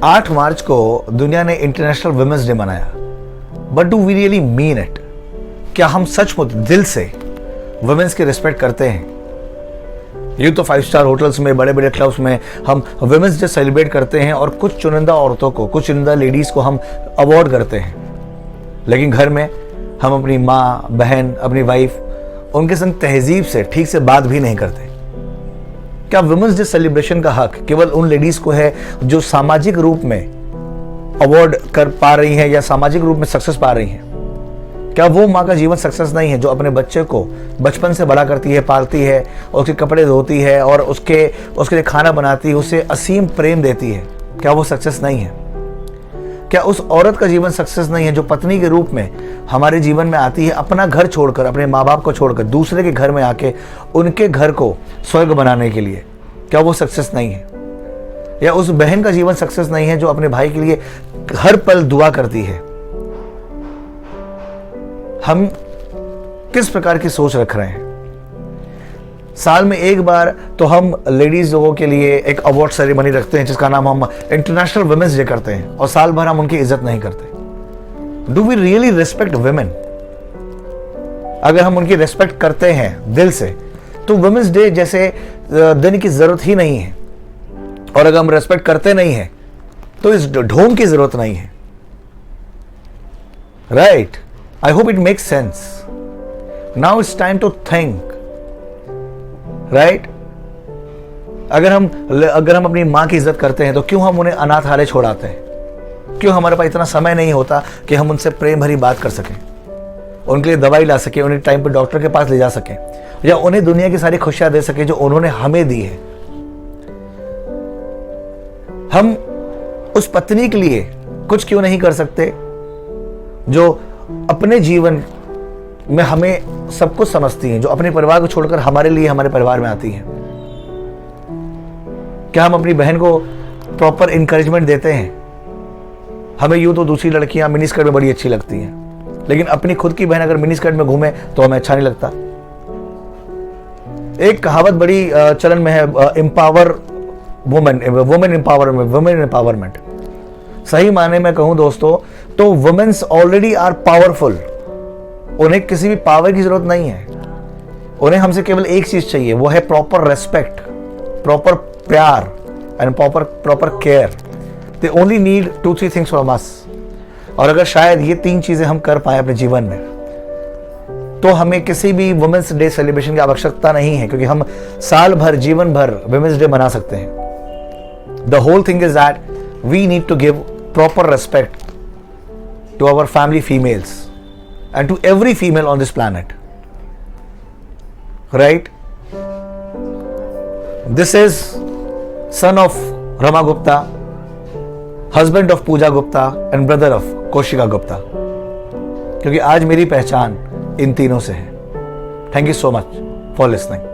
8 मार्च को दुनिया ने इंटरनेशनल वुमेन्स डे मनाया, but do we really mean it? क्या हम सचमुच दिल से वुमेन्स की रिस्पेक्ट करते हैं? ये तो 5 स्टार होटल्स में, बड़े बड़े क्लब्स में हम वुमेन्स डे सेलिब्रेट करते हैं और कुछ चुनिंदा औरतों को, कुछ चुनिंदा लेडीज को हम अवार्ड करते हैं, लेकिन घर में हम अपनी माँ, बहन, अपनी वाइफ, उनके संग तहजीब से ठीक से बात भी नहीं करते। क्या वुमेन्स डे सेलिब्रेशन का हक केवल उन लेडीज को है जो सामाजिक रूप में अवार्ड कर पा रही हैं या सामाजिक रूप में सक्सेस पा रही हैं? क्या वो माँ का जीवन सक्सेस नहीं है जो अपने बच्चे को बचपन से बड़ा करती है, पालती है, उसके कपड़े धोती है और उसके लिए खाना बनाती है, उसे असीम प्रेम देती है? क्या वो सक्सेस नहीं है? क्या उस औरत का जीवन सक्सेस नहीं है जो पत्नी के रूप में हमारे जीवन में आती है, अपना घर छोड़कर, अपने माँ बाप को छोड़कर दूसरे के घर में आके उनके घर को स्वर्ग बनाने के लिए? क्या वो सक्सेस नहीं है? या उस बहन का जीवन सक्सेस नहीं है जो अपने भाई के लिए हर पल दुआ करती है? हम किस प्रकार की सोच रख रहे हैं? साल में एक बार तो हम लेडीज लोगों के लिए एक अवार्ड सेरेमनी रखते हैं जिसका नाम हम इंटरनेशनल वुमेन्स डे करते हैं, और साल भर हम उनकी इज्जत नहीं करते। Do we really respect women? अगर हम उनकी रिस्पेक्ट करते हैं दिल से तो वुमेन्स डे जैसे दिन की जरूरत ही नहीं है, और अगर हम रिस्पेक्ट करते नहीं हैं तो इस ढोंग की जरूरत नहीं है। Right? I hope it makes sense. Now it's time to think. Right? अगर हम अपनी माँ की इज्जत करते हैं तो क्यों हम उन्हें अनाथालय छोड़ाते हैं? क्यों हमारे पास इतना समय नहीं होता कि हम उनसे प्रेम भरी बात कर सकें, उनके लिए दवाई ला सकें, उन्हें टाइम पर डॉक्टर के पास ले जा सकें, या उन्हें दुनिया की सारी खुशियां दे सकें जो उन्होंने हमें दी है? हम उस पत्नी के लिए कुछ क्यों नहीं कर सकते जो अपने जीवन में हमें सब कुछ समझती हैं, जो अपने परिवार को छोड़कर हमारे लिए हमारे परिवार में आती हैं? क्या हम अपनी बहन को प्रॉपर इंकरेजमेंट देते हैं? हमें यूं तो दूसरी लड़कियां मिनी स्कर्ट में बड़ी अच्छी लगती हैं, लेकिन अपनी खुद की बहन अगर मिनी स्कर्ट में घूमे तो हमें अच्छा नहीं लगता। एक कहावत बड़ी चलन में है, एम्पावर वुमेन एम्पावरमेंट। सही माने में कहूं दोस्तों तो वुमेन्स ऑलरेडी आर पावरफुल। उन्हें किसी भी पावर की जरूरत नहीं है। उन्हें हमसे केवल एक चीज चाहिए, वो है प्रॉपर रेस्पेक्ट, प्रॉपर प्यार and proper care. They only need 2-3 things from us. और अगर शायद ये 3 चीजें हम कर पाए अपने जीवन में तो हमें किसी भी वुमेन्स डे सेलिब्रेशन की आवश्यकता नहीं है, क्योंकि हम साल भर, जीवन भर वुमेन्स डे मना सकते हैं। The whole thing is that we need to give proper respect to our family females and to every female on this planet. Right? This is son of Rama Gupta, husband of Pooja Gupta and brother of Koshika Gupta. क्योंकि आज मेरी पहचान इन तीनों से है। Thank you so much for listening.